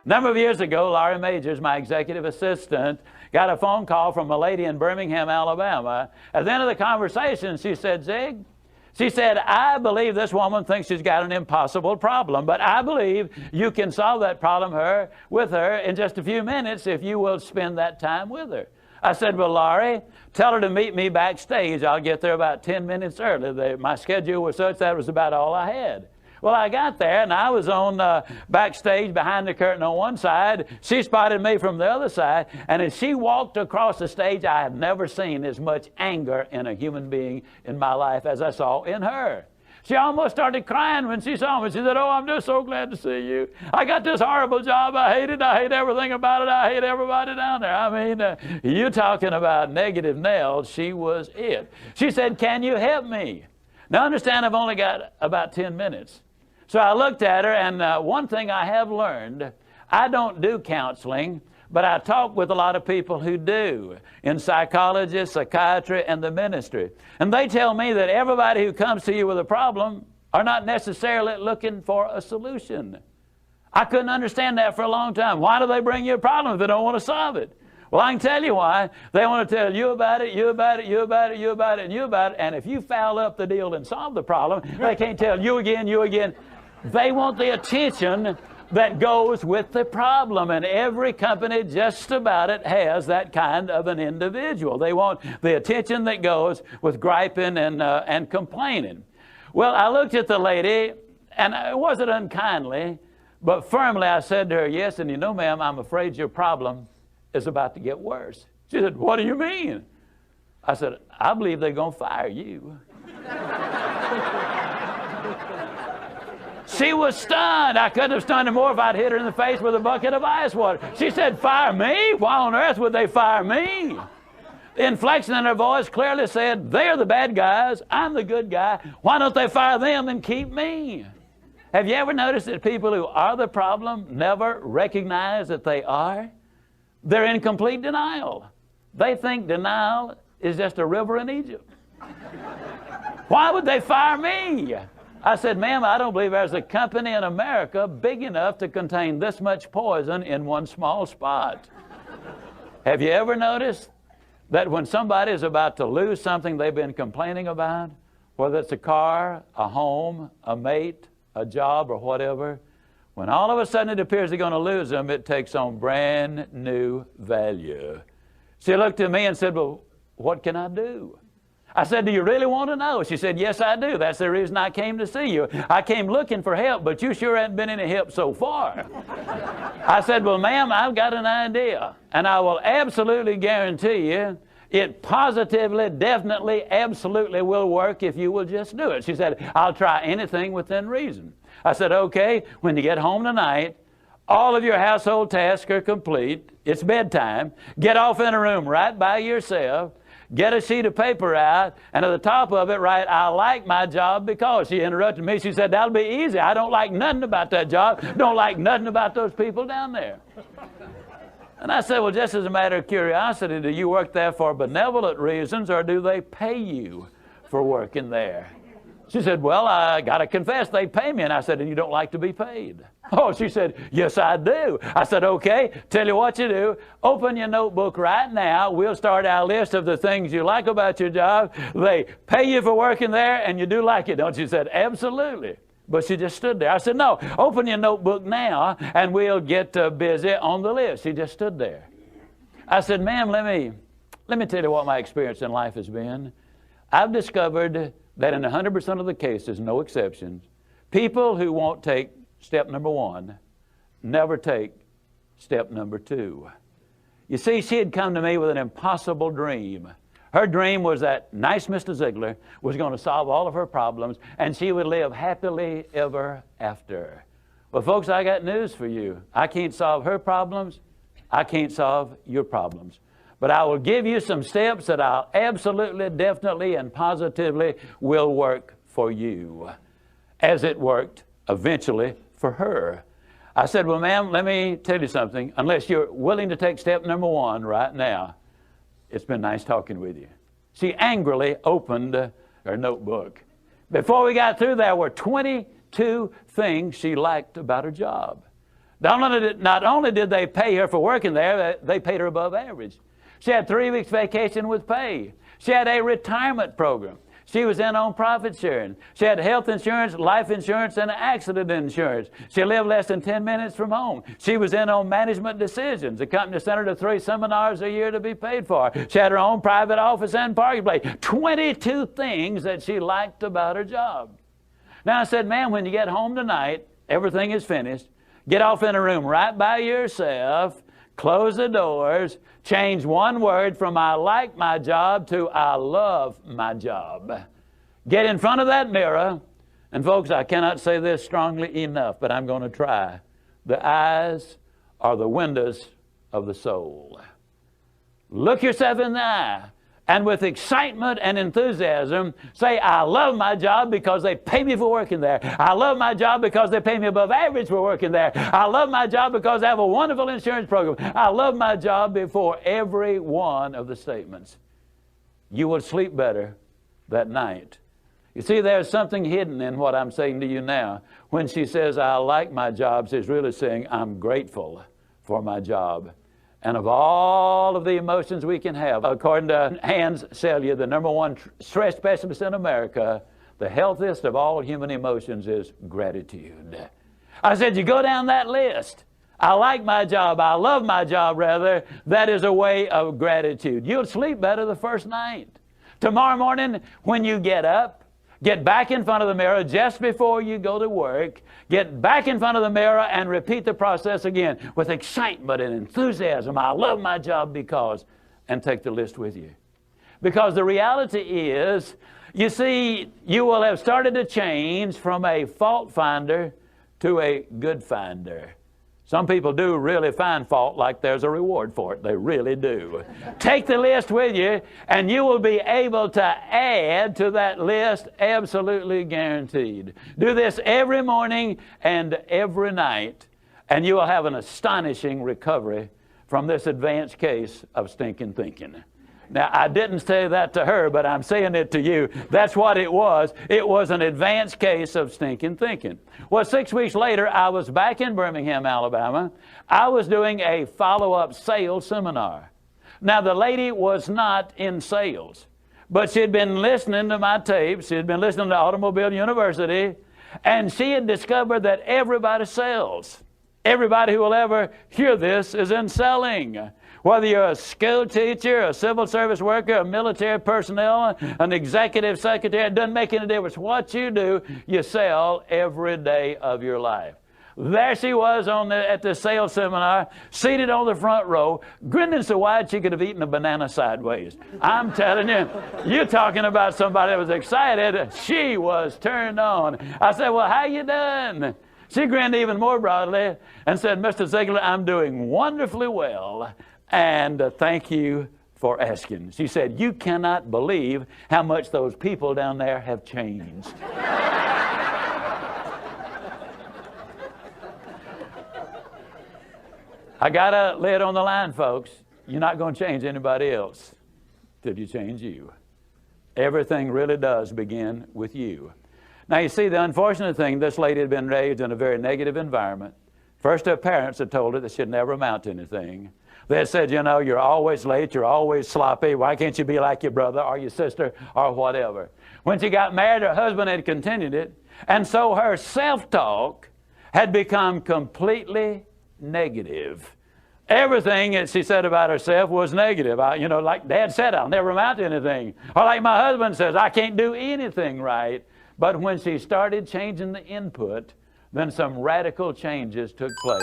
number of years ago, Laurie Majors, my executive assistant, got a phone call from a lady in Birmingham, Alabama. At the end of the conversation, she said, Zig, she said, I believe this woman thinks she's got an impossible problem, but I believe you can solve that problem with her in just a few minutes if you will spend that time with her. I said, well, Laurie, tell her to meet me backstage. I'll get there about 10 minutes early. My schedule was such that was about all I had. Well, I got there, and I was on backstage behind the curtain on one side. She spotted me from the other side, and as she walked across the stage, I have never seen as much anger in a human being in my life as I saw in her. She almost started crying when she saw me. She said, oh, I'm just so glad to see you. I got this horrible job. I hate it. I hate everything about it. I hate everybody down there. I mean, you talking about negative nails. She was it. She said, can you help me? Now, understand, I've only got about 10 minutes. So I looked at her, and one thing I have learned, I don't do counseling, but I talk with a lot of people who do, in psychology, psychiatry, and the ministry. And they tell me that everybody who comes to you with a problem are not necessarily looking for a solution. I couldn't understand that for a long time. Why do they bring you a problem if they don't want to solve it? Well, I can tell you why. They want to tell you about it, you about it, you about it, you about it, and you about it. And if you foul up the deal and solve the problem, they can't tell you again, you again. They want the attention that goes with the problem, and every company just about it has that kind of an individual. They want the attention that goes with griping and complaining. Well, I looked at the lady, and it wasn't unkindly, but firmly I said to her, yes, and you know, ma'am, I'm afraid your problem is about to get worse. She said, what do you mean? I said, I believe they're going to fire you. She was stunned. I couldn't have stunned her more if I'd hit her in the face with a bucket of ice water. She said, fire me? Why on earth would they fire me? The inflection in her voice clearly said, they're the bad guys, I'm the good guy. Why don't they fire them and keep me? Have you ever noticed that people who are the problem never recognize that they are? They're in complete denial. They think denial is just a river in Egypt. Why would they fire me? I said, ma'am, I don't believe there's a company in America big enough to contain this much poison in one small spot. Have you ever noticed that when somebody is about to lose something they've been complaining about, whether it's a car, a home, a mate, a job, or whatever, when all of a sudden it appears they're going to lose them, it takes on brand new value. She looked at me and said, well, what can I do? I said, do you really want to know? She said, yes, I do. That's the reason I came to see you. I came looking for help, but you sure haven't been any help so far. I said, well, ma'am, I've got an idea, and I will absolutely guarantee you it positively, definitely, absolutely will work if you will just do it. She said, I'll try anything within reason. I said, okay, when you get home tonight, all of your household tasks are complete. It's bedtime. Get off in a room right by yourself. Get a sheet of paper out, and at the top of it, write, I like my job because. She interrupted me. She said, that'll be easy. I don't like nothing about that job. Don't like nothing about those people down there. And I said, well, just as a matter of curiosity, do you work there for benevolent reasons, or do they pay you for working there? She said, well, I got to confess, they pay me. And I said, and you don't like to be paid? Oh, she said, yes, I do. I said, okay, tell you what you do. Open your notebook right now. We'll start our list of the things you like about your job. They pay you for working there, and you do like it, don't you? She said, absolutely. But she just stood there. I said, no, open your notebook now, and we'll get busy on the list. She just stood there. I said, ma'am, let me tell you what my experience in life has been. I've discovered that in 100% of the cases, no exceptions, people who won't take step number one never take step number two. You see, she had come to me with an impossible dream. Her dream was that nice Mr. Ziglar was going to solve all of her problems, and she would live happily ever after. Well, folks, I got news for you. I can't solve her problems. I can't solve your problems. But I will give you some steps that I'll absolutely, definitely, and positively will work for you, as it worked eventually for her. I said, well, ma'am, let me tell you something. Unless you're willing to take step number one right now, it's been nice talking with you. She angrily opened her notebook. Before we got through, there were 22 things she liked about her job. Not only did they pay her for working there, they paid her above average. She had 3 weeks vacation with pay. She had a retirement program. She was in on profit sharing. She had health insurance, life insurance, and accident insurance. She lived less than 10 minutes from home. She was in on management decisions. The company sent her to 3 seminars a year to be paid for. She had her own private office and parking place. 22 things that she liked about her job. Now I said, ma'am, when you get home tonight, everything is finished. Get off in a room right by yourself. Close the doors. Change one word from I like my job to I love my job. Get in front of that mirror. And folks, I cannot say this strongly enough, but I'm going to try. The eyes are the windows of the soul. Look yourself in the eye. And with excitement and enthusiasm, say, I love my job because they pay me for working there. I love my job because they pay me above average for working there. I love my job because I have a wonderful insurance program. I love my job before every one of the statements. You will sleep better that night. You see, there's something hidden in what I'm saying to you now. When she says, I like my job, she's really saying, I'm grateful for my job. And of all of the emotions we can have, according to Hans Selye, the #1 stress specialist in America, the healthiest of all human emotions is gratitude. I said, you go down that list. I like my job. I love my job, rather. That is a way of gratitude. You'll sleep better the first night. Tomorrow morning, when you get up, get back in front of the mirror just before you go to work. Get back in front of the mirror and repeat the process again with excitement and enthusiasm. I love my job because, and take the list with you. Because the reality is, you see, you will have started to change from a fault finder to a good finder. Some people do really find fault like there's a reward for it. They really do. Take the list with you, and you will be able to add to that list, absolutely guaranteed. Do this every morning and every night, and you will have an astonishing recovery from this advanced case of stinking thinking. Now, I didn't say that to her, but I'm saying it to you. That's what it was. It was an advanced case of stinking thinking. Well, 6 weeks later, I was back in Birmingham, Alabama. I was doing a follow-up sales seminar. Now, the lady was not in sales, but she had been listening to my tapes. She had been listening to Automobile University, and she had discovered that everybody sells. Everybody who will ever hear this is in selling. Whether you're a school teacher, a civil service worker, a military personnel, an executive secretary, it doesn't make any difference. What you do, you sell every day of your life. There she was at the sales seminar, seated on the front row, grinning so wide she could have eaten a banana sideways. I'm telling you, you're talking about somebody that was excited. She was turned on. I said, well, how you doing? She grinned even more broadly and said, Mr. Ziglar, I'm doing wonderfully well. And thank you for asking. She said, you cannot believe how much those people down there have changed. I got a lid on the line, folks. You're not going to change anybody else till you change you. Everything really does begin with you. Now, you see, the unfortunate thing, this lady had been raised in a very negative environment. First, her parents had told her that she'd never amount to anything. They said, you know, you're always late, you're always sloppy. Why can't you be like your brother or your sister or whatever? When she got married, her husband had continued it. And so her self-talk had become completely negative. Everything that she said about herself was negative. Like Dad said, I'll never amount to anything. Or like my husband says, I can't do anything right. But when she started changing the input, then some radical changes took place.